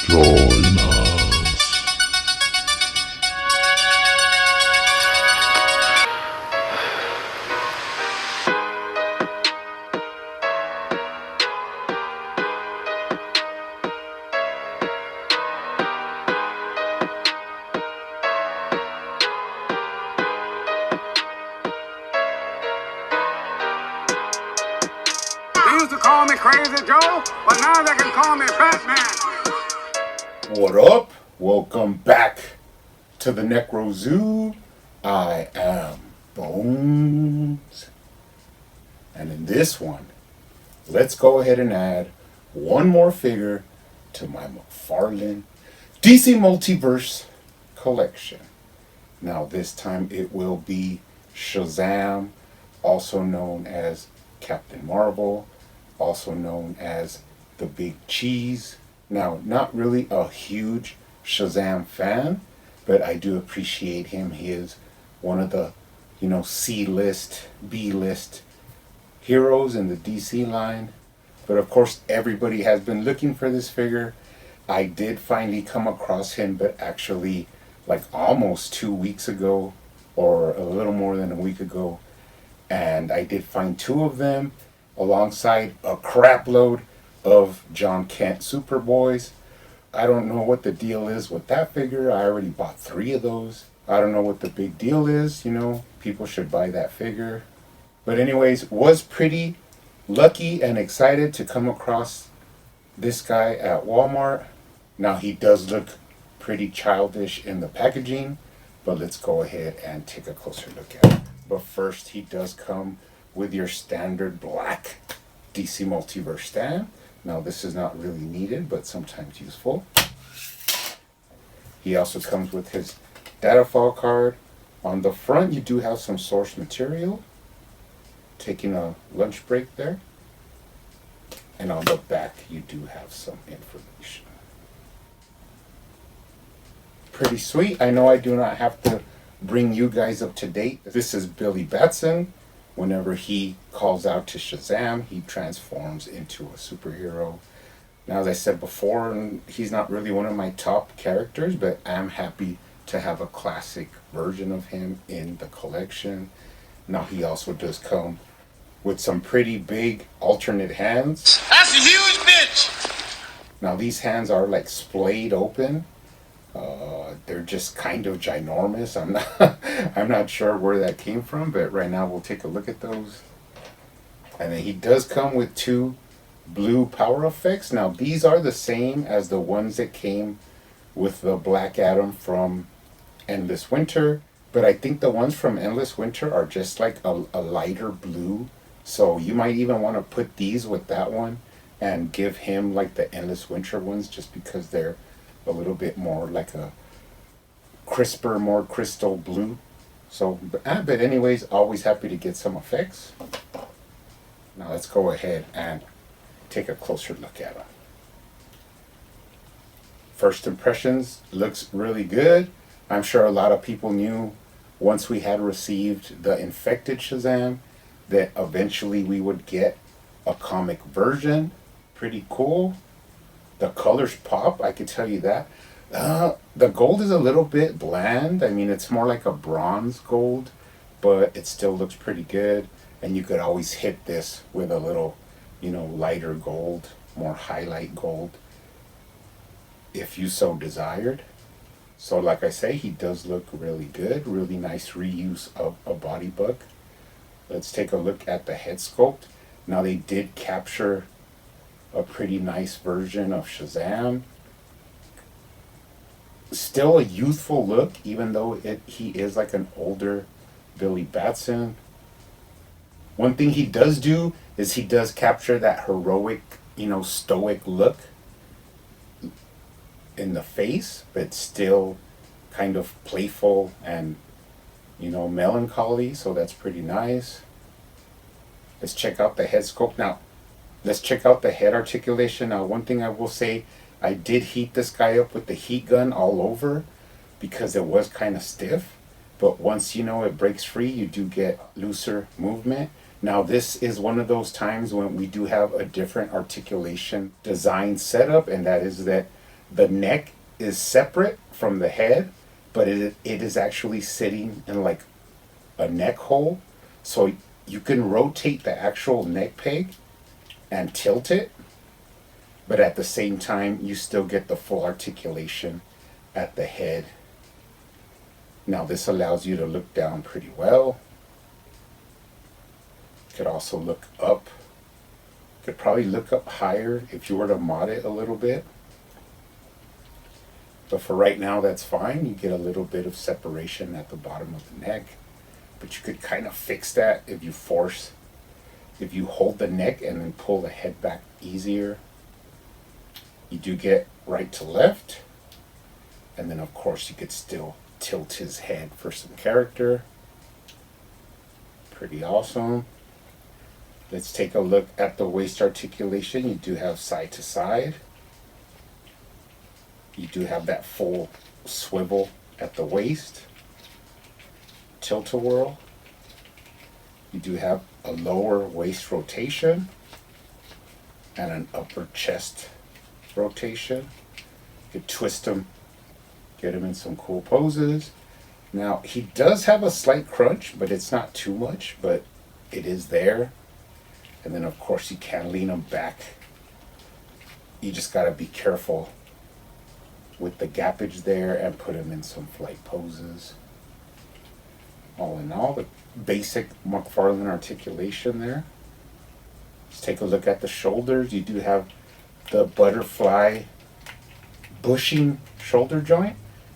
Spoilers. They used to call me Crazy Joe, but now they can call me Batman. What up? Welcome back to the Necro Zoo. I am Bones. And in this one, let's go ahead and add one more figure to my McFarlane DC Multiverse collection. Now this time it will be Shazam, also known as Captain Marvel, also known as the Big Cheese. Now, not really a huge Shazam fan, but I do appreciate him. He is one of the, C-list, B-list heroes in the DC line. But of course, everybody has been looking for this figure. I did finally come across him, but actually like almost 2 weeks ago, or a little more than a week ago. And I did find two of them alongside a crap load of John Kent Superboys. I don't know what the deal is with that figure. I already bought 3 of those. I don't know what the big deal is, people should buy that figure. But anyways, was pretty lucky and excited to come across this guy at Walmart. Now he does look pretty childish in the packaging, but let's go ahead and take a closer look at it. But first, he does come with your standard black DC Multiverse stand. Now this is not really needed, but sometimes useful. He also comes with his data file card. On the front, you do have some source material. Taking a lunch break there. And on the back, you do have some information. Pretty sweet. I know I do not have to bring you guys up to date. This is Billy Batson. Whenever he calls out to Shazam, he transforms into a superhero. Now, as I said before, he's not really one of my top characters, but I'm happy to have a classic version of him in the collection. Now, he also does come with some pretty big alternate hands. That's a huge bitch! Now, these hands are like splayed open. They're just kind of ginormous. I'm not sure where that came from, but right now we'll take a look at those. And then he does come with 2 blue power effects. Now these are the same as the ones that came with the Black Adam from Endless Winter, but I think the ones from Endless Winter are just like a lighter blue. So you might even want to put these with that one and give him like the Endless Winter ones, just because they're a little bit more like a crisper, more crystal blue. So, but anyways, always happy to get some effects. Now let's go ahead and take a closer look at them. First impressions, looks really good. I'm sure a lot of people knew once we had received the infected Shazam that eventually we would get a comic version. Pretty cool. The colors pop, I can tell you that. The gold is a little bit bland. I mean, it's more like a bronze gold, but it still looks pretty good. And you could always hit this with a little, lighter gold, more highlight gold, if you so desired. So like I say, he does look really good. Really nice reuse of a body book. Let's take a look at the head sculpt. Now they did capture a pretty nice version of Shazam. Still a youthful look, even though he is like an older Billy Batson. One thing he does do is he does capture that heroic, stoic look in the face, but still kind of playful and, melancholy. So that's pretty nice. Let's check out the head sculpt. Now, let's check out the head articulation. Now, one thing I will say, I did heat this guy up with the heat gun all over because it was kind of stiff. But once it breaks free, you do get looser movement. Now this is one of those times when we do have a different articulation design setup, and that is that the neck is separate from the head, but it is actually sitting in like a neck hole. So you can rotate the actual neck peg and tilt it, but at the same time, you still get the full articulation at the head. Now, this allows you to look down pretty well. You could also look up. You could probably look up higher if you were to mod it a little bit. But for right now, that's fine. You get a little bit of separation at the bottom of the neck. But you could kind of fix that if you hold the neck and then pull the head back easier. You do get right to left. And then, of course, you could still tilt his head for some character. Pretty awesome. Let's take a look at the waist articulation. You do have side to side. You do have that full swivel at the waist. Tilt-a-whirl. You do have a lower waist rotation and an upper chest rotation. You could twist him, get him in some cool poses. Now, he does have a slight crunch, but it's not too much, but it is there. And then, of course, you can lean him back. You just got to be careful with the gappage there and put him in some flight poses. All in all, the basic McFarlane articulation there. Let's take a look at the shoulders. You do have the butterfly bushing shoulder joint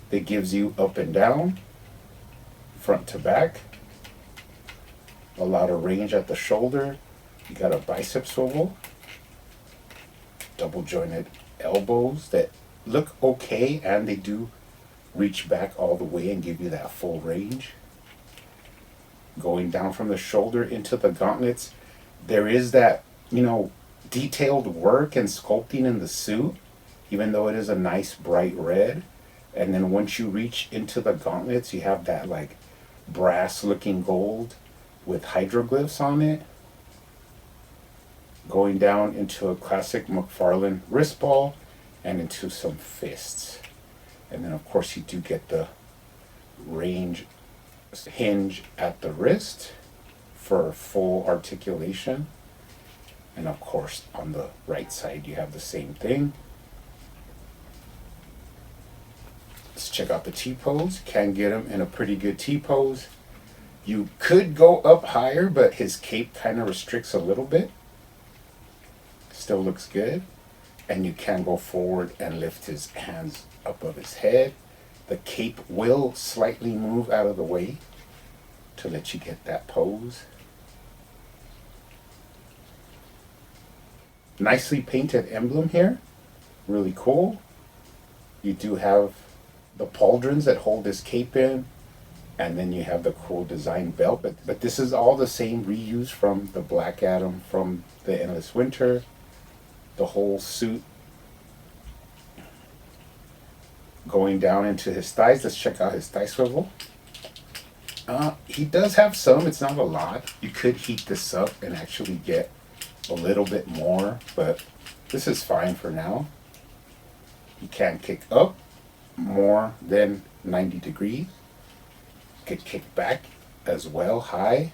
that gives you up and down, front to back. A lot of range at the shoulder. You got a bicep swivel, double jointed elbows that look okay, and they do reach back all the way and give you that full range. Going down from the shoulder into the gauntlets, there is that, detailed work and sculpting in the suit, even though it is a nice bright red. And then once you reach into the gauntlets, you have that like brass looking gold with hieroglyphs on it. Going down into a classic McFarlane wrist ball and into some fists. And then of course you do get the range hinge at the wrist for full articulation. And of course on the right side you have the same thing. Let's check out the T-pose. Can get him in a pretty good T-pose. You could go up higher, but his cape kind of restricts a little bit. Still looks good. And you can go forward and lift his hands above his head. The cape will slightly move out of the way to let you get that pose. Nicely painted emblem here. Really cool. You do have the pauldrons that hold his cape in. And then you have the cool design belt. But this is all the same reuse from the Black Adam from the Endless Winter. The whole suit. Going down into his thighs. Let's check out his thigh swivel. He does have some. It's not a lot. You could heat this up and actually get a little bit more. But this is fine for now. You can kick up more than 90 degrees. Could kick back as well high.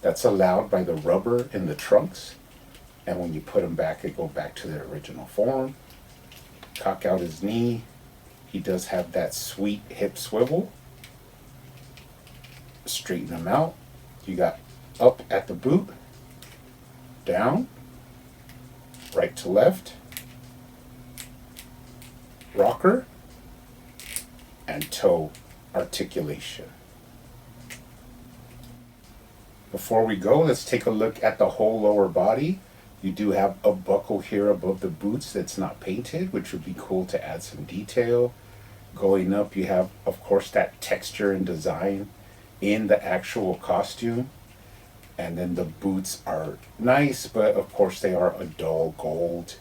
That's allowed by the rubber in the trunks, and when you put them back, it go back to their original form. Cock out his knee. He does have that sweet hip swivel. Straighten him out. You got up at the boot, down, right to left, rocker, and toe articulation. Before we go, let's take a look at the whole lower body. You do have a buckle here above the boots that's not painted, which would be cool to add some detail. Going up, you have, of course, that texture and design in the actual costume. And then the boots are nice, but of course they are a dull gold.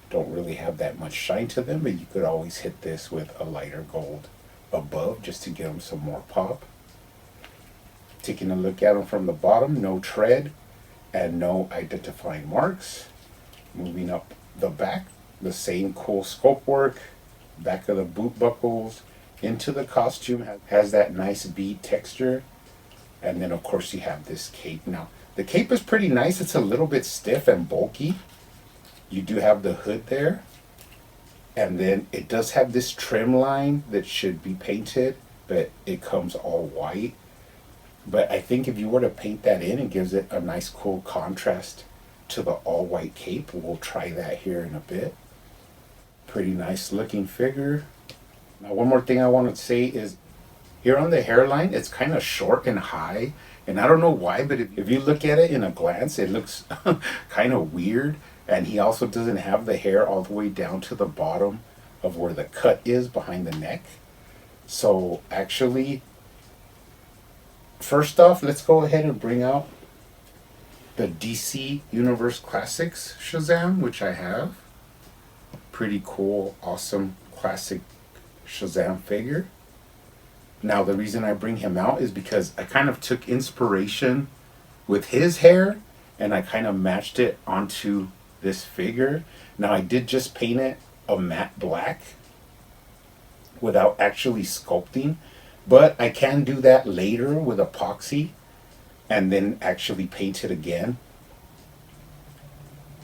Don't really have that much shine to them, but you could always hit this with a lighter gold above just to give them some more pop. Taking a look at them from the bottom, no tread and no identifying marks. Moving up the back, the same cool sculpt work. Back of the boot buckles into the costume has that nice bead texture. And then of course you have this cape. Now the cape is pretty nice. It's a little bit stiff and bulky. You do have the hood there. And then it does have this trim line that should be painted, but it comes all white. But I think if you were to paint that in, it gives it a nice cool contrast to the all white cape. We'll try that here in a bit. Pretty nice looking figure. Now one more thing I want to say is here on the hairline, it's kind of short and high. And I don't know why, but if you look at it in a glance, it looks kind of weird. And he also doesn't have the hair all the way down to the bottom of where the cut is behind the neck. So actually, first off, let's go ahead and bring out the DC Universe Classics Shazam, which I have. Pretty cool, awesome, classic Shazam figure. Now the reason I bring him out is because I kind of took inspiration with his hair and I kind of matched it onto this figure. Now I did just paint it a matte black without actually sculpting, but I can do that later with epoxy and then actually paint it again.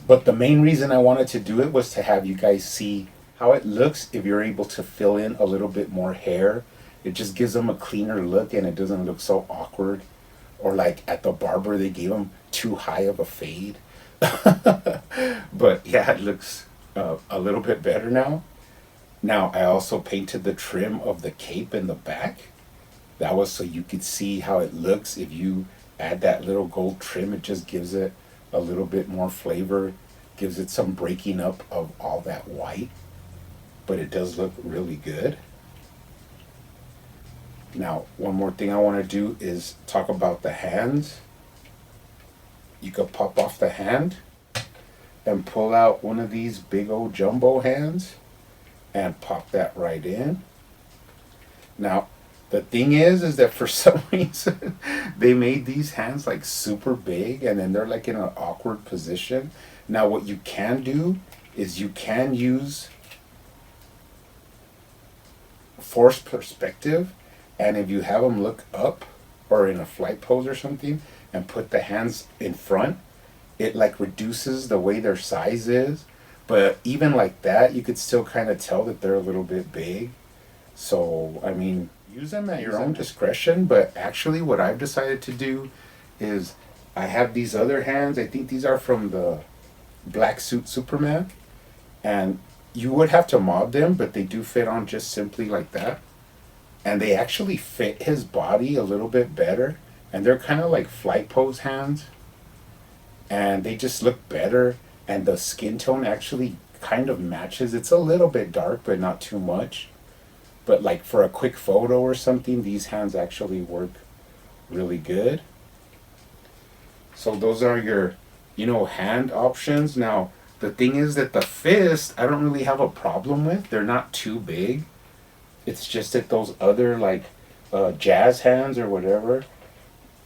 But the main reason I wanted to do it was to have you guys see how it looks if you're able to fill in a little bit more hair. It just gives them a cleaner look and it doesn't look so awkward. Or like at the barber, they gave him too high of a fade. But yeah, it looks a little bit better now. Now I also painted the trim of the cape in the back. That was so you could see how it looks. If you add that little gold trim, it just gives it a little bit more flavor, gives it some breaking up of all that white, but it does look really good. Now, one more thing I want to do is talk about the hands. You could pop off the hand and pull out one of these big old jumbo hands and pop that right in. Now, the thing is that for some reason, they made these hands like super big and then they're like in an awkward position. Now, what you can do is you can use forced perspective, and if you have them look up or in a flight pose or something and put the hands in front, it like reduces the way their size is. But even like that, you could still kind of tell that they're a little bit big. So, I mean, use them at your own discretion, but actually what I've decided to do is I have these other hands. I think these are from the Black Suit Superman, and you would have to mod them, but they do fit on just simply like that. And they actually fit his body a little bit better, and they're kind of like flight pose hands, and they just look better, and the skin tone actually kind of matches. It's a little bit dark, but not too much. But like for a quick photo or something, these hands actually work really good. So those are your, hand options. Now, the thing is that the fist, I don't really have a problem with. They're not too big. It's just that those other like jazz hands or whatever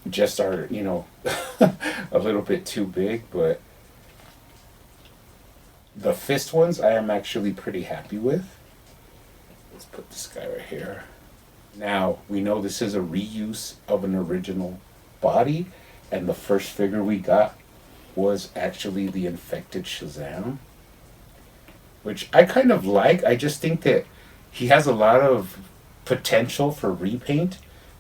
just are, a little bit too big. But the fist ones I am actually pretty happy with. Let's put this guy right here. Now, we know this is a reuse of an original body, and the first figure we got was actually the infected Shazam, which I kind of like. I just think that he has a lot of potential for repaint,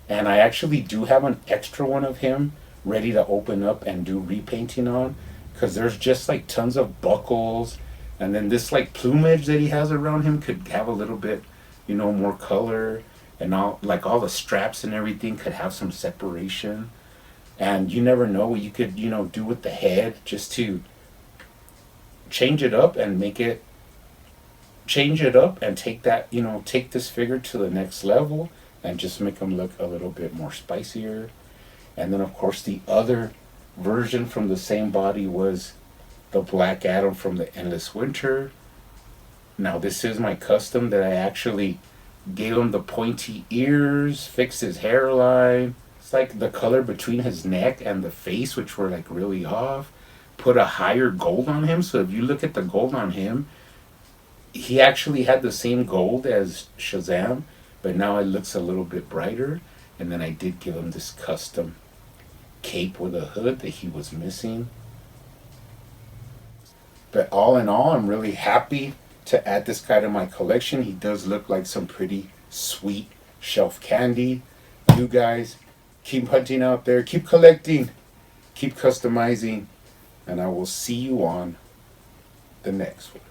and I actually do have an extra one of him ready to open up and do repainting on, because there's just like tons of buckles, and then this like plumage that he has around him could have a little bit more color, and all the straps and everything could have some separation. And you never know what you could do with the head just to change it up and take that take this figure to the next level and just make him look a little bit more spicier. And then of course the other version from the same body was the Black Adam from the Endless Winter. Now this is my custom that I actually gave him the pointy ears, fixed his hairline. It's like the color between his neck and the face, which were like really off. Put a higher gold on him, so if you look at the gold on him, he actually had the same gold as Shazam, but now it looks a little bit brighter. And then I did give him this custom cape with a hood that he was missing. But all in all, I'm really happy to add this guy to my collection. He does look like some pretty sweet shelf candy. You guys keep hunting out there, keep collecting, keep customizing, and I will see you on the next one.